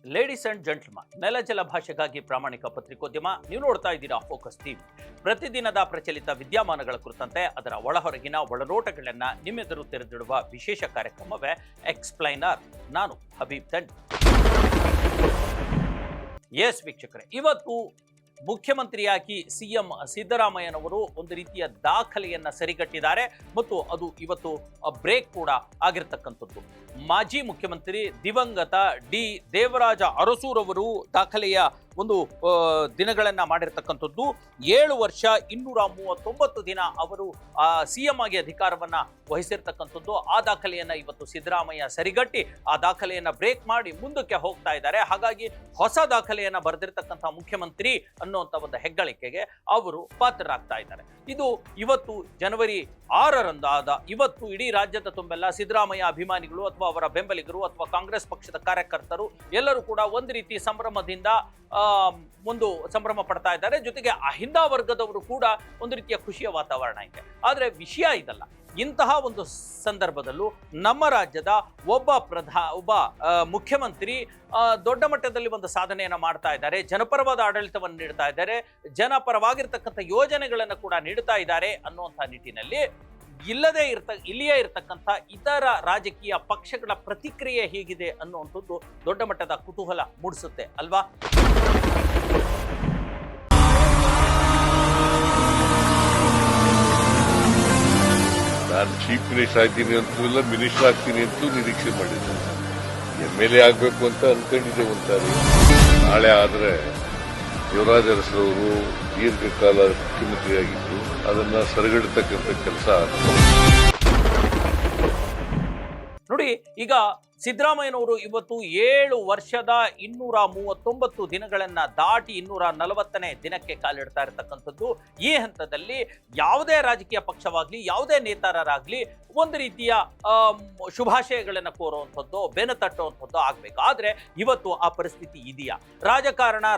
Ladies and gentleman, ನೆಲಜಲ ಭಾಷೆಗಾಗಿ ಪ್ರಾಮಾಣಿಕ ಪತ್ರಿಕೋದ್ಯಮ. ನೀವು ನೋಡ್ತಾ ಇದ್ದೀರಾ ಫೋಕಸ್ ಟಿವಿ. ಪ್ರತಿದಿನದ ಪ್ರಚಲಿತ ವಿದ್ಯಮಾನಗಳ ಕುರಿತಂತೆ ಅದರ ಒಳಹೊರಗಿನ ಒಳನೋಟಗಳನ್ನು ನಿಮ್ಮೆದುರು ತೆರೆದಿಡುವ ವಿಶೇಷ ಕಾರ್ಯಕ್ರಮವೇ ಎಕ್ಸ್ಪ್ಲೈನರ್. ನಾನು ಹಬೀಬ್ ದಂಡ್. ಎಸ್ ವೀಕ್ಷಕರೇ, ಇವತ್ತು ಮುಖ್ಯಮಂತ್ರಿಯಾಗಿ ಸಿಎಂ ಸಿದ್ದರಾಮಯ್ಯನವರು ಒಂದು ರೀತಿಯ ದಾಖಲೆಯನ್ನ ಸರಿಗಟ್ಟಿದ್ದಾರೆ ಮತ್ತು ಅದು ಇವತ್ತು ಬ್ರೇಕ್ ಕೂಡ ಆಗಿರ್ತಕ್ಕಂಥದ್ದು. ಮಾಜಿ ಮುಖ್ಯಮಂತ್ರಿ ದಿವಂಗತ ಡಿ ದೇವರಾಜ ಅರಸೂರವರು ದಾಖಲೆಯ ಒಂದು ದಿನಗಳನ್ನ ಮಾಡಿರ್ತಕ್ಕಂಥದ್ದು. 7 ವರ್ಷ 239 ದಿನ ಅವರು ಸಿಎಂ ಆಗಿ ಅಧಿಕಾರವನ್ನ ವಹಿಸಿರ್ತಕ್ಕಂಥದ್ದು. ಆ ದಾಖಲೆಯನ್ನ ಇವತ್ತು ಸಿದ್ದರಾಮಯ್ಯ ಸರಿಗಟ್ಟಿ ಆ ದಾಖಲೆಯನ್ನ ಬ್ರೇಕ್ ಮಾಡಿ ಮುಂದಕ್ಕೆ ಹೋಗ್ತಾ ಇದ್ದಾರೆ. ಹಾಗಾಗಿ ಹೊಸ ದಾಖಲೆಯನ್ನ ಬರೆದಿರ್ತಕ್ಕಂಥ ಮುಖ್ಯಮಂತ್ರಿ ಅನ್ನುವಂಥ ಒಂದು ಹೆಗ್ಗಳಿಕೆಗೆ ಅವರು ಪಾತ್ರರಾಗ್ತಾ ಇದ್ದಾರೆ. ಇದು ಇವತ್ತು ಜನವರಿ 6ರಂದು ಇವತ್ತು ಇಡೀ ರಾಜ್ಯದ ತುಂಬೆಲ್ಲ ಸಿದ್ದರಾಮಯ್ಯ ಅಭಿಮಾನಿಗಳು ಅಥವಾ ಅವರ ಬೆಂಬಲಿಗರು ಅಥವಾ ಕಾಂಗ್ರೆಸ್ ಪಕ್ಷದ ಕಾರ್ಯಕರ್ತರು ಎಲ್ಲರೂ ಕೂಡ ಒಂದು ರೀತಿ ಸಂಭ್ರಮದಿಂದ ಒಂದು ಸಂಭ್ರಮ ಪಡ್ತಾ ಇದ್ದಾರೆ. ಜೊತೆಗೆ ಅಹಿಂದ ವರ್ಗದವರು ಕೂಡ ಒಂದು ರೀತಿಯ ಖುಷಿಯ ವಾತಾವರಣ ಇದೆ. ಆದರೆ ವಿಷಯ ಇದಲ್ಲ. ಇಂತಹ ಒಂದು ಸಂದರ್ಭದಲ್ಲೂ ನಮ್ಮ ರಾಜ್ಯದ ಒಬ್ಬ ಮುಖ್ಯಮಂತ್ರಿ ದೊಡ್ಡ ಮಟ್ಟದಲ್ಲಿ ಒಂದು ಸಾಧನೆಯನ್ನು ಮಾಡ್ತಾ ಇದ್ದಾರೆ. ಜನಪರವಾದ ಆಡಳಿತವನ್ನು ನೀಡ್ತಾ ಇದ್ದಾರೆ. ಜನಪರವಾಗಿರ್ತಕ್ಕಂಥ ಯೋಜನೆಗಳನ್ನು ಕೂಡ ನೀಡ್ತಾ ಇದ್ದಾರೆ ಅನ್ನುವಂಥ ನಿಟ್ಟಿನಲ್ಲಿ ಇಲ್ಲಿಯೇ ಇರತಕ್ಕಂಥ ಇತರ ರಾಜಕೀಯ ಪಕ್ಷಗಳ ಪ್ರತಿಕ್ರಿಯೆ ಹೇಗಿದೆ ಅನ್ನುವಂಥದ್ದು ದೊಡ್ಡ ಮಟ್ಟದ ಕುತೂಹಲ ಮೂಡಿಸುತ್ತೆ ಅಲ್ವಾ? ನಾನು ಚೀಫ್ ಮಿನಿಸ್ಟರ್ ಆಗ್ತೀನಿ ಅಂತೂ ಇಲ್ಲ, ಮಿನಿಸ್ಟರ್ ಆಗ್ತೀನಿ ಅಂತೂ ನಿರೀಕ್ಷೆ ಮಾಡಿದ್ದೆ. MLA ಆಗಬೇಕು ಅಂತ ಅನ್ಕೊಂಡಿದ್ದೆ ಒಂದ್ಸಾರಿ. ನಾಳೆ ಆದರೆ ದೇವರಾಜ ಅರಸರವರು ದೀರ್ಘಕಾಲ ಮುಖ್ಯಮಂತ್ರಿಯಾಗಿದ್ದು ಅದನ್ನ ಸರಿಗಟ್ಟತಕ್ಕಂಥ ಕೆಲಸ ನೋಡಿ. ಈಗ ಸಿದ್ದರಾಮಯ್ಯನವರು ಇವತ್ತು 7 ವರ್ಷದ 239 ದಿನಗಳನ್ನ ದಾಟಿ 240ನೇ ದಿನಕ್ಕೆ ಕಾಲಿಡ್ತಾ ಇರತಕ್ಕಂಥದ್ದು. ಈ ಹಂತದಲ್ಲಿ ಯಾವುದೇ ರಾಜಕೀಯ ಪಕ್ಷವಾಗ್ಲಿ ಯಾವುದೇ ನೇತಾರರಾಗ್ಲಿ ಒಂದು ರೀತಿಯ ಶುಭಾಶಯಗಳನ್ನು ಕೋರುವಂಥದ್ದು, ಬೆನ್ನು ತಟ್ಟುವಂಥದ್ದು ಆಗ್ಬೇಕು. ಆದ್ರೆ ಇವತ್ತು ಆ ಪರಿಸ್ಥಿತಿ ಇದೆಯಾ?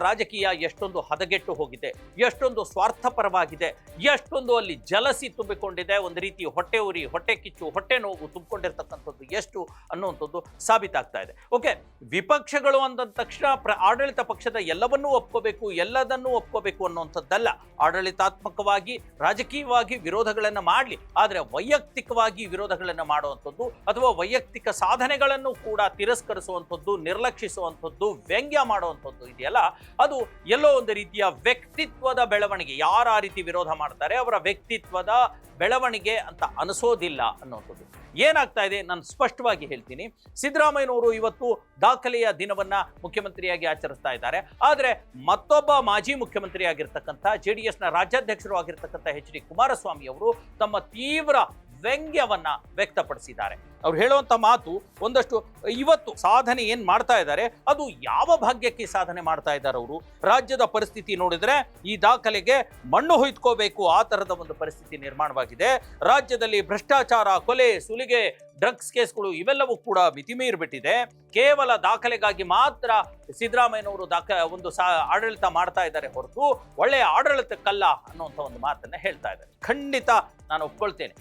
ರಾಜಕೀಯ ಎಷ್ಟೊಂದು ಹದಗೆಟ್ಟು ಹೋಗಿದೆ, ಎಷ್ಟೊಂದು ಸ್ವಾರ್ಥಪರವಾಗಿದೆ, ಎಷ್ಟೊಂದು ಅಲ್ಲಿ ಜಲಸಿ ತುಂಬಿಕೊಂಡಿದೆ, ಒಂದು ರೀತಿ ಹೊಟ್ಟೆ ಉರಿ, ಹೊಟ್ಟೆ ಕಿಚ್ಚು, ಹೊಟ್ಟೆ ನೋವು ತುಂಬಿಕೊಂಡಿರ್ತಕ್ಕಂಥದ್ದು ಎಷ್ಟು ಅನ್ನುವಂಥದ್ದು ಸಾಬೀತಾಗ್ತಾ ಇದೆ. ಓಕೆ, ವಿಪಕ್ಷಗಳು ಅಂದ ತಕ್ಷಣ ಆಡಳಿತ ಪಕ್ಷದ ಎಲ್ಲವನ್ನೂ ಎಲ್ಲದನ್ನೂ ಒಪ್ಕೋಬೇಕು ಅನ್ನುವಂಥದ್ದಲ್ಲ. ಆಡಳಿತಾತ್ಮಕವಾಗಿ ರಾಜಕೀಯವಾಗಿ ವಿರೋಧಗಳನ್ನು ಮಾಡಲಿ, ಆದರೆ ವೈಯಕ್ತಿಕವಾಗಿ ವಿರೋಧಗಳನ್ನು ಮಾಡುವಂಥದ್ದು ಅಥವಾ ವೈಯಕ್ತಿಕ ಸಾಧನೆಗಳನ್ನು ಕೂಡ ತಿರಸ್ಕರಿಸುವಂಥದ್ದು, ನಿರ್ಲಕ್ಷಿಸುವಂಥದ್ದು, ವ್ಯಂಗ್ಯ ಮಾಡುವಂಥದ್ದು ಇದೆಯಲ್ಲ, ಅದು ಎಲ್ಲೋ ಒಂದು ರೀತಿಯ ವ್ಯಕ್ತಿತ್ವದ ಬೆಳವಣಿಗೆ. ಯಾರು ಆ ರೀತಿ ವಿರೋಧ ಮಾಡ್ತಾರೆ ಅವರ ವ್ಯಕ್ತಿತ್ವದ ಬೆಳವಣಿಗೆ ಅಂತ ಅನಿಸೋದಿಲ್ಲ ಅನ್ನುವಂಥದ್ದು. ಏನಾಗ್ತಾ ಇದೆ ನಾನು ಸ್ಪಷ್ಟವಾಗಿ ಹೇಳ್ತೀನಿ. ಸಿದ್ದರಾಮಯ್ಯನವರು ಇವತ್ತು ದಾಖಲೆಯ ದಿನವನ್ನ ಮುಖ್ಯಮಂತ್ರಿಯಾಗಿ ಆಚರಿಸ್ತಾ ಇದ್ದಾರೆ. ಆದರೆ ಮತ್ತೊಬ್ಬ ಮಾಜಿ ಮುಖ್ಯಮಂತ್ರಿ ಆಗಿರ್ತಕ್ಕಂಥ JDSನ ರಾಜ್ಯಾಧ್ಯಕ್ಷರು ಆಗಿರ್ತಕ್ಕಂಥ HD ಕುಮಾರಸ್ವಾಮಿ ಅವರು ತಮ್ಮ ತೀವ್ರ ವ್ಯಂಗ್ಯವನ್ನ ವ್ಯಕ್ತಪಡಿಸಿದ್ದಾರೆ. ಅವ್ರು ಹೇಳುವಂತ ಮಾತು ಒಂದಷ್ಟು, ಇವತ್ತು ಸಾಧನೆ ಏನ್ ಮಾಡ್ತಾ ಇದ್ದಾರೆ ಅದು ಯಾವ ಭಾಗ್ಯಕ್ಕೆ ಸಾಧನೆ ಮಾಡ್ತಾ ಇದ್ದಾರೆ ಅವರು? ರಾಜ್ಯದ ಪರಿಸ್ಥಿತಿ ನೋಡಿದ್ರೆ ಈ ದಾಖಲೆಗೆ ಮಣ್ಣು ಹೊಯ್ದುಕೋಬೇಕು, ಆ ತರದ ಒಂದು ಪರಿಸ್ಥಿತಿ ನಿರ್ಮಾಣವಾಗಿದೆ. ರಾಜ್ಯದಲ್ಲಿ ಭ್ರಷ್ಟಾಚಾರ, ಕೊಲೆ, ಸುಲಿಗೆ, ಡ್ರಗ್ಸ್ ಕೇಸ್ಗಳು ಇವೆಲ್ಲವೂ ಕೂಡ ಮಿತಿಮೀರಿಬಿಟ್ಟಿದೆ. ಕೇವಲ ದಾಖಲೆಗಾಗಿ ಮಾತ್ರ ಸಿದ್ದರಾಮಯ್ಯನವರು ಆಡಳಿತ ಮಾಡ್ತಾ ಇದ್ದಾರೆ ಹೊರತು ಒಳ್ಳೆಯ ಆಡಳಿತಕ್ಕಲ್ಲ ಅನ್ನುವಂಥ ಒಂದು ಮಾತನ್ನ ಹೇಳ್ತಾ ಇದ್ದಾರೆ. ಖಂಡಿತ ನಾನು ಒಪ್ಕೊಳ್ತೇನೆ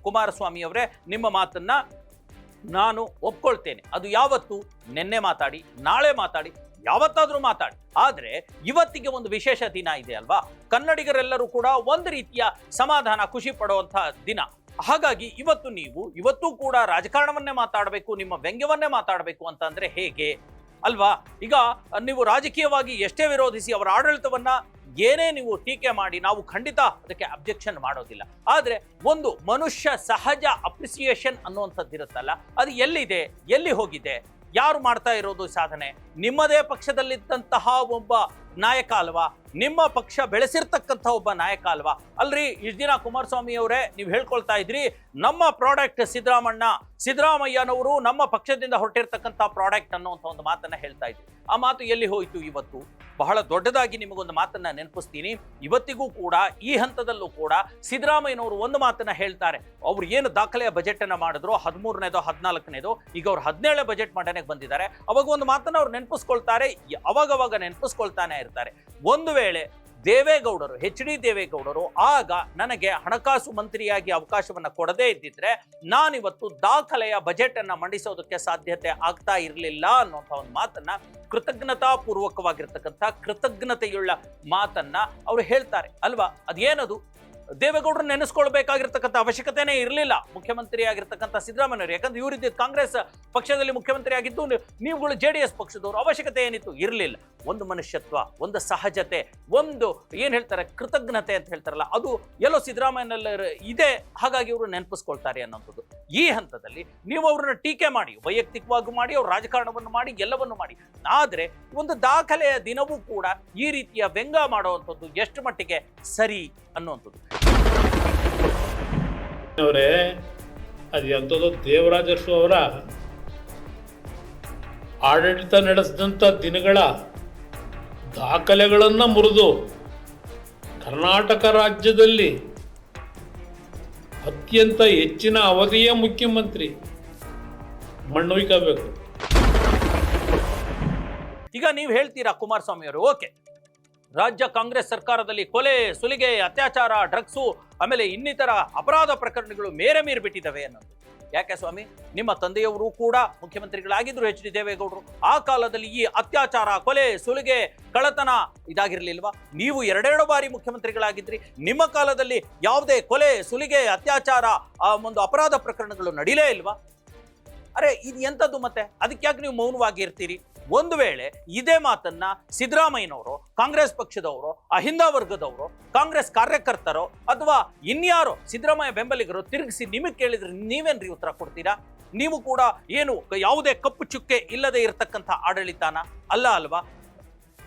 ಕುಮಾರಸ್ವಾಮಿ ಅವರೇ, ನಿಮ್ಮ ಮಾತನ್ನ ನಾನು ಒಪ್ಕೊಳ್ತೇನೆ. ಅದು ಯಾವತ್ತು? ನಿನ್ನೆ ಮಾತಾಡಿ, ನಾಳೆ ಮಾತಾಡಿ, ಯಾವತ್ತಾದ್ರೂ ಮಾತಾಡಿ. ಆದ್ರೆ ಇವತ್ತಿಗೆ ಒಂದು ವಿಶೇಷ ದಿನ ಇದೆ ಅಲ್ವಾ? ಕನ್ನಡಿಗರೆಲ್ಲರೂ ಕೂಡ ಒಂದು ರೀತಿಯ ಸಮಾಧಾನ, ಖುಷಿ ಪಡುವಂತಹ ದಿನ. ಹಾಗಾಗಿ ಇವತ್ತು ಕೂಡ ರಾಜಕಾರಣವನ್ನೇ ಮಾತಾಡಬೇಕು, ನಿಮ್ಮ ವ್ಯಂಗ್ಯವನ್ನೇ ಮಾತಾಡಬೇಕು ಅಂತಂದ್ರೆ ಹೇಗೆ ಅಲ್ವಾ? ಈಗ ನೀವು ರಾಜಕೀಯವಾಗಿ ಎಷ್ಟೇ ವಿರೋಧಿಸಿ ಅವರ ಆಡಳಿತವನ್ನ ಏನೇ ನೀವು ಟೀಕೆ ಮಾಡಿ ನಾವು ಖಂಡಿತ ಅದಕ್ಕೆ ಅಬ್ಜೆಕ್ಷನ್ ಮಾಡೋದಿಲ್ಲ. ಆದ್ರೆ ಒಂದು ಮನುಷ್ಯ ಸಹಜ ಅಪ್ರಿಸಿಯೇಷನ್ ಅನ್ನುವಂಥದ್ದಿರುತ್ತಲ್ಲ, ಅದು ಎಲ್ಲಿದೆ, ಎಲ್ಲಿ ಹೋಗಿದೆ? ಯಾರು ಮಾಡ್ತಾ ಇರೋದು ಸಾಧನೆ? ನಿಮ್ಮದೇ ಪಕ್ಷದಲ್ಲಿದ್ದಂತಹ ಒಬ್ಬ ನಾಯಕ ಅಲ್ವಾ? ನಿಮ್ಮ ಪಕ್ಷ ಬೆಳೆಸಿರ್ತಕ್ಕಂಥ ಒಬ್ಬ ನಾಯಕ ಅಲ್ವಾ? ಅಲ್ರಿ, ಇಷ್ಟು ದಿನ ಕುಮಾರಸ್ವಾಮಿ ಅವರೇ ನೀವು ಹೇಳ್ಕೊಳ್ತಾ ಇದ್ರಿ ನಮ್ಮ ಪ್ರಾಡಕ್ಟ್ ಸಿದ್ದರಾಮಯ್ಯನವರು ನಮ್ಮ ಪಕ್ಷದಿಂದ ಹೊರಟಿರ್ತಕ್ಕಂಥ ಪ್ರಾಡಕ್ಟ್ ಅನ್ನುವಂಥ ಒಂದು ಮಾತನ್ನ ಹೇಳ್ತಾ ಇದ್ರಿ. ಆ ಮಾತು ಎಲ್ಲಿ ಹೋಯಿತು? ಇವತ್ತು ಬಹಳ ದೊಡ್ಡದಾಗಿ ನಿಮಗೊಂದು ಮಾತನ್ನ ನೆನಪಿಸ್ತೀನಿ. ಇವತ್ತಿಗೂ ಕೂಡ ಈ ಹಂತದಲ್ಲೂ ಕೂಡ ಸಿದ್ದರಾಮಯ್ಯನವರು ಒಂದು ಮಾತನ್ನ ಹೇಳ್ತಾರೆ. ಅವ್ರು ಏನು ದಾಖಲೆಯ ಬಜೆಟ್ ಅನ್ನ ಮಾಡಿದ್ರು, 13ನೇದೋ 14ನೇದೋ, ಈಗ ಅವ್ರು 17ನೇ ಬಜೆಟ್ ಮಂಡನೆಗೆ ಬಂದಿದ್ದಾರೆ. ಅವಾಗ ಒಂದು ಮಾತನ್ನ ಅವ್ರು ನೆನಪಿಸ್ಕೊಳ್ತಾರೆ, ಅವಾಗವಾಗ ನೆನಪಿಸ್ಕೊಳ್ತಾನೆ ಇರ್ತಾರೆ. ಒಂದು ವೇಳೆ ದೇವೇಗೌಡರು HD ದೇವೇಗೌಡರು ಆಗ ನನಗೆ ಹಣಕಾಸು ಮಂತ್ರಿಯಾಗಿ ಅವಕಾಶವನ್ನ ಕೊಡದೇ ಇದ್ದಿದ್ರೆ ನಾನಿವತ್ತು ದಾಖಲೆಯ ಬಜೆಟ್ ಅನ್ನ ಮಂಡಿಸೋದಕ್ಕೆ ಸಾಧ್ಯತೆ ಆಗ್ತಾ ಇರಲಿಲ್ಲ ಅನ್ನುವಂಥ ಒಂದು ಮಾತನ್ನ, ಕೃತಜ್ಞತಾಪೂರ್ವಕವಾಗಿರ್ತಕ್ಕಂಥ ಕೃತಜ್ಞತೆಯುಳ್ಳ ಮಾತನ್ನ ಅವರು ಹೇಳ್ತಾರೆ ಅಲ್ವಾ. ಅದೇನದು, ದೇವೇಗೌಡರು ನೆನೆಸ್ಕೊಳ್ಬೇಕಾಗಿರ್ತಕ್ಕಂಥ ಅವಶ್ಯಕತೆನೇ ಇರಲಿಲ್ಲ ಮುಖ್ಯಮಂತ್ರಿ ಆಗಿರ್ತಕ್ಕಂಥ ಸಿದ್ದರಾಮಯ್ಯವರು. ಯಾಕಂದ್ರೆ ಇವರಿದ್ದ ಕಾಂಗ್ರೆಸ್ ಪಕ್ಷದಲ್ಲಿ ಮುಖ್ಯಮಂತ್ರಿ ಆಗಿದ್ದು, ನೀವುಗಳು JDS ಪಕ್ಷದವರು, ಅವಶ್ಯಕತೆ ಏನಿತ್ತು, ಇರಲಿಲ್ಲ. ಒಂದು ಮನುಷ್ಯತ್ವ, ಒಂದು ಸಹಜತೆ, ಒಂದು ಏನ್ ಹೇಳ್ತಾರೆ ಕೃತಜ್ಞತೆ ಅಂತ ಹೇಳ್ತಾರಲ್ಲ, ಅದು ಎಲ್ಲೋ ಸಿದ್ದರಾಮಯ್ಯನಲ್ಲಿ ಇದೆ. ಹಾಗಾಗಿ ಇವರು ನೆನಪಿಸ್ಕೊಳ್ತಾರೆ ಅನ್ನೋಂಥದ್ದು. ಈ ಹಂತದಲ್ಲಿ ನೀವು ಅವ್ರನ್ನ ಟೀಕೆ ಮಾಡಿ, ವೈಯಕ್ತಿಕವಾಗಿ ಮಾಡಿ, ಅವ್ರ ರಾಜಕಾರಣವನ್ನು ಮಾಡಿ, ಎಲ್ಲವನ್ನು ಮಾಡಿ, ಆದ್ರೆ ಒಂದು ದಾಖಲೆಯ ದಿನವೂ ಕೂಡ ಈ ರೀತಿಯ ವ್ಯಂಗ್ಯ ಮಾಡುವಂಥದ್ದು ಎಷ್ಟು ಮಟ್ಟಿಗೆ ಸರಿ ಅನ್ನುವಂಥದ್ದು. ಅವರೇ, ಅದು ಎಂಥದ್ದು ದೇವರಾಜ ಅರಸು ಅವರ ಆಡಳಿತ ನಡೆಸಿದಂಥ ದಿನಗಳ ದಾಖಲೆಗಳನ್ನು ಮುರಿದು ಕರ್ನಾಟಕ ರಾಜ್ಯದಲ್ಲಿ ಅತ್ಯಂತ ಹೆಚ್ಚಿನ ಅವಧಿಯ ಮುಖ್ಯಮಂತ್ರಿ ಮಣ್ಣೊಯ್ಕಬೇಕು. ಈಗ ನೀವು ಹೇಳ್ತೀರಾ ಕುಮಾರಸ್ವಾಮಿ ಅವರು, ಓಕೆ, ರಾಜ್ಯ ಕಾಂಗ್ರೆಸ್ ಸರ್ಕಾರದಲ್ಲಿ ಕೊಲೆ, ಸುಲಿಗೆ, ಅತ್ಯಾಚಾರ, ಡ್ರಗ್ಸು, ಆಮೇಲೆ ಇನ್ನಿತರ ಅಪರಾಧ ಪ್ರಕರಣಗಳು ಮೇರೆ ಮೀರಿ ಬಿಟ್ಟಿದ್ದಾವೆ ಅನ್ನೋದು. ಯಾಕೆ ಸ್ವಾಮಿ, ನಿಮ್ಮ ತಂದೆಯವರು ಕೂಡ ಮುಖ್ಯಮಂತ್ರಿಗಳಾಗಿದ್ರು HD ದೇವೇಗೌಡರು. ಆ ಕಾಲದಲ್ಲಿ ಈ ಅತ್ಯಾಚಾರ, ಕೊಲೆ, ಸುಲಿಗೆ, ಕಳ್ಳತನ ಇದಾಗಿರ್ಲಿಲ್ವಾ? ನೀವು ಎರಡೆರಡು ಬಾರಿ ಮುಖ್ಯಮಂತ್ರಿಗಳಾಗಿದ್ರಿ. ನಿಮ್ಮ ಕಾಲದಲ್ಲಿ ಯಾವುದೇ ಕೊಲೆ, ಸುಲಿಗೆ, ಅತ್ಯಾಚಾರ, ಒಂದು ಅಪರಾಧ ಪ್ರಕರಣಗಳು ನಡೀಲೇ ಇಲ್ವಾ? ಅರೆ ಇದು ಎಂಥದ್ದು ಮತ್ತೆ? ಅದಕ್ಕೆ ಯಾಕೆ ನೀವು ಮೌನವಾಗಿ ಇರ್ತೀರಿ? ಒಂದು ವೇಳೆ ಇದೇ ಮಾತನ್ನ ಸಿದ್ದರಾಮಯ್ಯನವರು, ಕಾಂಗ್ರೆಸ್ ಪಕ್ಷದವರು, ಅಹಿಂದ ವರ್ಗದವರು, ಕಾಂಗ್ರೆಸ್ ಕಾರ್ಯಕರ್ತರು ಅಥವಾ ಇನ್ಯಾರೋ ಸಿದ್ದರಾಮಯ್ಯ ಬೆಂಬಲಿಗರು ತಿರುಗಿಸಿ ನಿಮಗೆ ಕೇಳಿದ್ರೆ ನೀವೇನ್ರಿ ಉತ್ತರ ಕೊಡ್ತೀರಾ? ನೀವು ಕೂಡ ಏನು ಯಾವುದೇ ಕಪ್ಪು ಚುಕ್ಕೆ ಇಲ್ಲದೆ ಇರತಕ್ಕಂಥ ಆಡಳಿತನ ಅಲ್ಲ ಅಲ್ವಾ?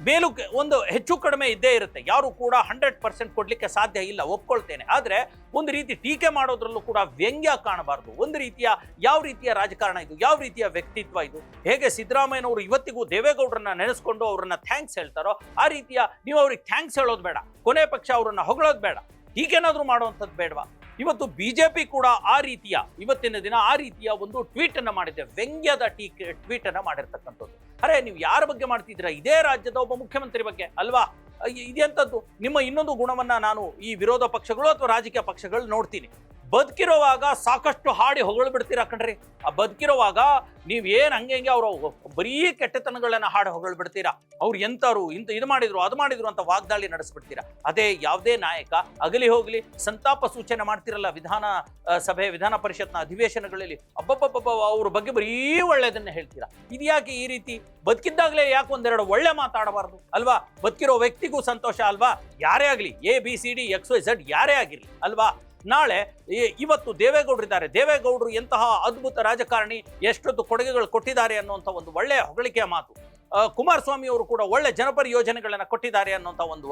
ಮೇಲೂ ಒಂದು ಹೆಚ್ಚು ಕಡಿಮೆ ಇದ್ದೇ ಇರುತ್ತೆ. ಯಾರು ಕೂಡ 100% ಕೊಡ್ಲಿಕ್ಕೆ ಸಾಧ್ಯ ಇಲ್ಲ, ಒಪ್ಕೊಳ್ತೇನೆ. ಆದ್ರೆ ಒಂದು ರೀತಿ ಟೀಕೆ ಮಾಡೋದ್ರಲ್ಲೂ ಕೂಡ ವ್ಯಂಗ್ಯ ಕಾಣಬಾರ್ದು. ಒಂದು ರೀತಿಯ ಯಾವ ರೀತಿಯ ರಾಜಕಾರಣ ಇದು, ಯಾವ ರೀತಿಯ ವ್ಯಕ್ತಿತ್ವ ಇದು? ಹೇಗೆ ಸಿದ್ದರಾಮಯ್ಯನವರು ಇವತ್ತಿಗೂ ದೇವೇಗೌಡರನ್ನ ನೆನೆಸ್ಕೊಂಡು ಅವ್ರನ್ನ ಥ್ಯಾಂಕ್ಸ್ ಹೇಳ್ತಾರೋ, ಆ ರೀತಿಯ ನೀವು ಅವ್ರಿಗೆ ಥ್ಯಾಂಕ್ಸ್ ಹೇಳೋದು ಬೇಡ, ಕೊನೆ ಪಕ್ಷ ಅವ್ರನ್ನ ಹೊಗಳೋದು ಬೇಡ, ಹೀಗೇನಾದ್ರೂ ಮಾಡುವಂಥದ್ದು ಬೇಡವಾ? ಇವತ್ತು BJP ಕೂಡ ಆ ರೀತಿಯ ಇವತ್ತಿನ ದಿನ ಆ ರೀತಿಯ ಒಂದು ಟ್ವೀಟ್ ಅನ್ನ ಮಾಡಿದೆ, ವ್ಯಂಗ್ಯದ ಟ್ವೀಟ್ ಅನ್ನ ಮಾಡಿರ್ತಕ್ಕಂಥದ್ದು. ಅರೆ ನೀವು ಯಾರ ಬಗ್ಗೆ ಮಾಡ್ತಿದ್ದೀರಾ? ಇದೇ ರಾಜ್ಯದ ಒಬ್ಬ ಮುಖ್ಯಮಂತ್ರಿ ಬಗ್ಗೆ ಅಲ್ವಾ? ಇದೆಂಥದ್ದು? ನಿಮ್ಮ ಇನ್ನೊಂದು ಗುಣವನ್ನ ನಾನು ಈ ವಿರೋಧ ಪಕ್ಷಗಳು ಅಥವಾ ರಾಜಕೀಯ ಪಕ್ಷಗಳು ನೋಡ್ತೀನಿ. ಬದುಕಿರೋವಾಗ ಸಾಕಷ್ಟು ಹಾಡಿ ಹೊಗಳು ಬಿಡ್ತೀರಾ ಕಣ್ರಿ. ಆ ಬದುಕಿರೋವಾಗ ನೀವ್ ಏನ್ ಹಂಗೆ ಅವ್ರು ಬರೀ ಕೆಟ್ಟತನಗಳನ್ನ ಹಾಡಿ ಹೊಗಳು ಬಿಡ್ತೀರಾ. ಅವ್ರು ಎಂತರು ಇದು ಮಾಡಿದ್ರು ಅದು ಮಾಡಿದ್ರು ಅಂತ ವಾಗ್ದಾಳಿ ನಡೆಸ್ಬಿಡ್ತೀರಾ. ಅದೇ ಯಾವುದೇ ನಾಯಕ ಅಗಲಿ ಹೋಗ್ಲಿ ಸಂತಾಪ ಸೂಚನೆ ಮಾಡ್ತಿರಲ್ಲ ವಿಧಾನ ಪರಿಷತ್ನ ಅಧಿವೇಶನಗಳಲ್ಲಿ, ಅಬ್ಬಬ್ಬಬ್ಬ ಅವ್ರ ಬಗ್ಗೆ ಬರೀ ಒಳ್ಳೆಯದನ್ನ ಹೇಳ್ತೀರಾ. ಇದ್ಯಾಕೆ ಈ ರೀತಿ? ಬದುಕಿದ್ದಾಗಲೇ ಯಾಕೆ ಒಂದೆರಡು ಒಳ್ಳೆ ಮಾತಾಡಬಾರ್ದು ಅಲ್ವಾ? ಬದುಕಿರೋ ವ್ಯಕ್ತಿಗೂ ಸಂತೋಷ ಅಲ್ವಾ? ಯಾರೇ ಆಗಲಿ, ABCD XYZ ಯಾರೇ ಆಗಿರ್ಲಿ ಅಲ್ವಾ? ನಾಳೆ ಇವತ್ತು ದೇವೇಗೌಡರಿದ್ದಾರೆ. ದೇವೇಗೌಡರು ಎಂತಹ ಅದ್ಭುತ ರಾಜಕಾರಣಿ, ಎಷ್ಟೊಂದು ಕೊಡುಗೆಗಳು ಕೊಟ್ಟಿದ್ದಾರೆ ಅನ್ನುವಂಥ ಒಂದು ಒಳ್ಳೆಯ ಹೊಗಳಿಕೆಯ ಮಾತು. ಕುಮಾರಸ್ವಾಮಿ ಅವರು ಕೂಡ ಒಳ್ಳೆ ಜನಪರ ಯೋಜನೆಗಳನ್ನ ಕೊಟ್ಟಿದ್ದಾರೆ ಅನ್ನೋಂಥ ಒಂದು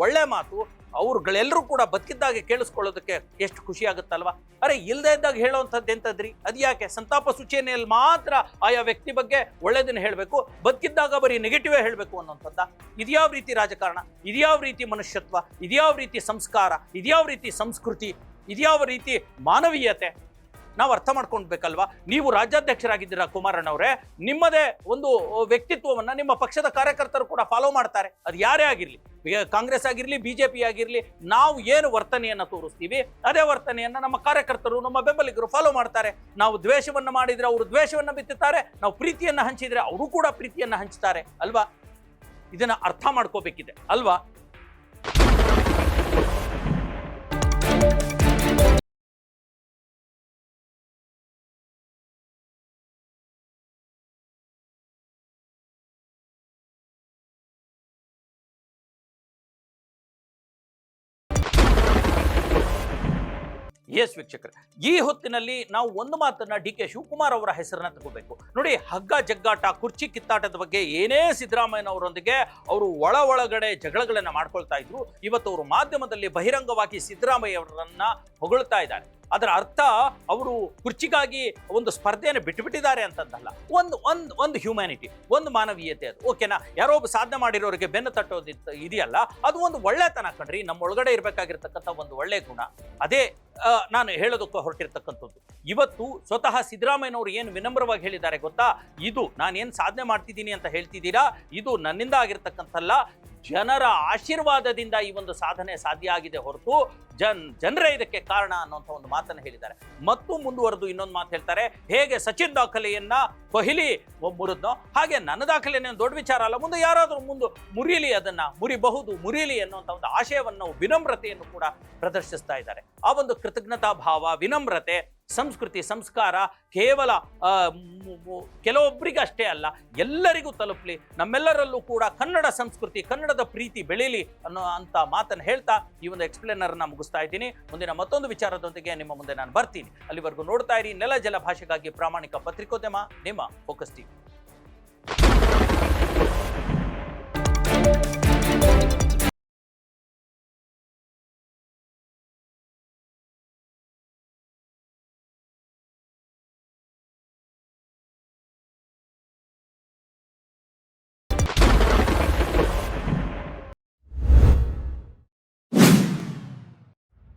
ಒಳ್ಳೆ ಮಾತು ಅವ್ರುಗಳೆಲ್ಲರೂ ಕೂಡ ಬದುಕಿದ್ದಾಗೆ ಕೇಳಿಸ್ಕೊಳ್ಳೋದಕ್ಕೆ ಎಷ್ಟು ಖುಷಿ ಆಗುತ್ತಲ್ವಾ? ಅರೆ ಇಲ್ಲದೆ ಇದ್ದಾಗ ಹೇಳೋವಂಥದ್ದು ಎಂತದ್ರಿ? ಅದ್ಯಾಕೆ ಸಂತಾಪ ಸೂಚನೆಯಲ್ಲಿ ಮಾತ್ರ ಆಯಾ ವ್ಯಕ್ತಿ ಬಗ್ಗೆ ಒಳ್ಳೆದನ್ನ ಹೇಳಬೇಕು, ಬದುಕಿದ್ದಾಗ ಬರೀ ನೆಗೆಟಿವೇ ಹೇಳಬೇಕು ಅನ್ನೋಂಥದ್ದ? ಇದ್ಯಾವ ರೀತಿ ರಾಜಕಾರಣ? ಇದ್ಯಾವ ರೀತಿ ಮನುಷ್ಯತ್ವ? ಇದ್ಯಾವ ರೀತಿ ಸಂಸ್ಕಾರ? ಇದ್ಯಾವ ರೀತಿ ಸಂಸ್ಕೃತಿ? ಇದ್ಯಾವ ರೀತಿ ಮಾನವೀಯತೆ? ನಾವು ಅರ್ಥ ಮಾಡ್ಕೊಳ್ಬೇಕಲ್ವಾ? ನೀವು ರಾಜ್ಯಾಧ್ಯಕ್ಷರಾಗಿದ್ದೀರಾ ಕುಮಾರಣ್ಣವರೇ, ನಿಮ್ಮದೇ ಒಂದು ವ್ಯಕ್ತಿತ್ವವನ್ನ ನಿಮ್ಮ ಪಕ್ಷದ ಕಾರ್ಯಕರ್ತರು ಕೂಡ ಫಾಲೋ ಮಾಡ್ತಾರೆ. ಅದು ಯಾರೇ ಆಗಿರ್ಲಿ, ಕಾಂಗ್ರೆಸ್ ಆಗಿರ್ಲಿ, BJP ಆಗಿರ್ಲಿ, ನಾವು ಏನು ವರ್ತನೆಯನ್ನ ತೋರಿಸ್ತೀವಿ ಅದೇ ವರ್ತನೆಯನ್ನ ನಮ್ಮ ಕಾರ್ಯಕರ್ತರು, ನಮ್ಮ ಬೆಂಬಲಿಗರು ಫಾಲೋ ಮಾಡ್ತಾರೆ. ನಾವು ದ್ವೇಷವನ್ನ ಮಾಡಿದ್ರೆ ಅವರು ದ್ವೇಷವನ್ನ ಬಿತ್ತುತ್ತಾರೆ, ನಾವು ಪ್ರೀತಿಯನ್ನ ಹಂಚಿದ್ರೆ ಅವರು ಕೂಡ ಪ್ರೀತಿಯನ್ನ ಹಂಚ್ತಾರೆ ಅಲ್ವಾ? ಇದನ್ನ ಅರ್ಥ ಮಾಡ್ಕೋಬೇಕಿದೆ ಅಲ್ವಾ? ಎಸ್ ವೀಕ್ಷಕರೇ, ಈ ಹೊತ್ತಿನಲ್ಲಿ ನಾವು ಒಂದು ಮಾತನ್ನ DK ಶಿವಕುಮಾರ್ ಅವರ ಹೆಸರನ್ನ ತಗೋಬೇಕು. ನೋಡಿ, ಹಗ್ಗ ಜಗ್ಗಾಟ, ಕುರ್ಚಿ ಕಿತ್ತಾಟದ ಬಗ್ಗೆ ಏನೇ ಸಿದ್ದರಾಮಯ್ಯನವರೊಂದಿಗೆ ಅವರು ಒಳಗಡೆ ಜಗಳಗಳನ್ನ ಮಾಡ್ಕೊಳ್ತಾ ಇದ್ರು, ಇವತ್ತು ಅವರು ಮಾಧ್ಯಮದಲ್ಲಿ ಬಹಿರಂಗವಾಗಿ ಸಿದ್ದರಾಮಯ್ಯ ಅವರನ್ನ ಹೊಗಳ್ತಾ ಇದ್ದಾರೆ. ಅದರ ಅರ್ಥ ಅವರು ಕುರ್ಚಿಗಾಗಿ ಒಂದು ಸ್ಪರ್ಧೆಯನ್ನು ಬಿಟ್ಟುಬಿಟ್ಟಿದ್ದಾರೆ ಅಂತಂದಲ್ಲ. ಒಂದು ಹ್ಯೂಮ್ಯಾನಿಟಿ, ಒಂದು ಮಾನವೀಯತೆ ಅದು. ಓಕೆನಾ? ಯಾರೋ ಒಬ್ಬ ಸಾಧನೆ ಮಾಡಿರೋರಿಗೆ ಬೆನ್ನು ತಟ್ಟೋದು ಇದೆಯಲ್ಲ, ಅದು ಒಂದು ಒಳ್ಳೆತನ ಕಣ್ರಿ. ನಮ್ಮ ಒಳಗಡೆ ಇರಬೇಕಾಗಿರ್ತಕ್ಕಂಥ ಒಂದು ಒಳ್ಳೆ ಗುಣ. ಅದೇ ನಾನು ಹೇಳೋದಕ್ಕೆ ಹೊರಟಿರ್ತಕ್ಕಂಥದ್ದು. ಇವತ್ತು ಸ್ವತಃ ಸಿದ್ದರಾಮಯ್ಯನವರು ಏನು ವಿನಮ್ರವಾಗಿ ಹೇಳಿದ್ದಾರೆ ಗೊತ್ತಾ, ಇದು ನಾನೇನು ಸಾಧನೆ ಮಾಡ್ತಿದ್ದೀನಿ ಅಂತ ಹೇಳ್ತಿದ್ದೀರಾ, ಇದು ನನ್ನಿಂದ ಆಗಿರ್ತಕ್ಕಂಥಲ್ಲ, ಜನರ ಆಶೀರ್ವಾದದಿಂದ ಈ ಒಂದು ಸಾಧನೆ ಸಾಧ್ಯ ಆಗಿದೆ ಹೊರತು ಜನರೇ ಇದಕ್ಕೆ ಕಾರಣ ಅನ್ನುವಂಥ ಒಂದು ಮಾತನ್ನು ಹೇಳಿದ್ದಾರೆ. ಮತ್ತು ಮುಂದುವರೆದು ಇನ್ನೊಂದು ಮಾತು ಹೇಳ್ತಾರೆ, ಹೇಗೆ ಸಚಿನ್ ದಾಖಲೆಯನ್ನ ಕೊಹ್ಲಿ ಮುರಿದ್ನೋ ಹಾಗೆ ನನ್ನ ದಾಖಲೆಯನ್ನು ದೊಡ್ಡ ವಿಚಾರ ಅಲ್ಲ, ಮುಂದೆ ಯಾರಾದರೂ ಮುಂದೆ ಮುರಿಯಲಿ, ಅದನ್ನ ಮುರಿಯಲಿ ಅನ್ನುವಂಥ ಒಂದು ಆಶಯವನ್ನು, ವಿನಮ್ರತೆಯನ್ನು ಕೂಡ ಪ್ರದರ್ಶಿಸ್ತಾ ಇದ್ದಾರೆ. ಆ ಒಂದು ಕೃತಜ್ಞತಾ ಭಾವ, ವಿನಮ್ರತೆ, ಸಂಸ್ಕೃತಿ, ಸಂಸ್ಕಾರ ಕೇವಲ ಕೆಲವೊಬ್ಬರಿಗಷ್ಟೇ ಅಲ್ಲ, ಎಲ್ಲರಿಗೂ ತಲುಪಲಿ, ನಮ್ಮೆಲ್ಲರಲ್ಲೂ ಕೂಡ ಕನ್ನಡ ಸಂಸ್ಕೃತಿ, ಕನ್ನಡದ ಪ್ರೀತಿ ಬೆಳೀಲಿ ಅನ್ನೋ ಅಂತ ಮಾತನ್ನು ಹೇಳ್ತಾ ಈ ಒಂದು ಎಕ್ಸ್ಪ್ಲೇನರ್ನ ಮುಗಿಸ್ತಾ ಇದ್ದೀನಿ. ಮುಂದಿನ ಮತ್ತೊಂದು ವಿಚಾರದೊಂದಿಗೆ ನಿಮ್ಮ ಮುಂದೆ ನಾನು ಬರ್ತೀನಿ. ಅಲ್ಲಿವರೆಗೂ ನೋಡ್ತಾ ಇರಿ ನೆಲ ಜಲ ಭಾಷೆಗಾಗಿ ಪ್ರಾಮಾಣಿಕ ಪತ್ರಿಕೋದ್ಯಮ, ನಿಮ್ಮ ಫೋಕಸ್ ಟಿವಿ.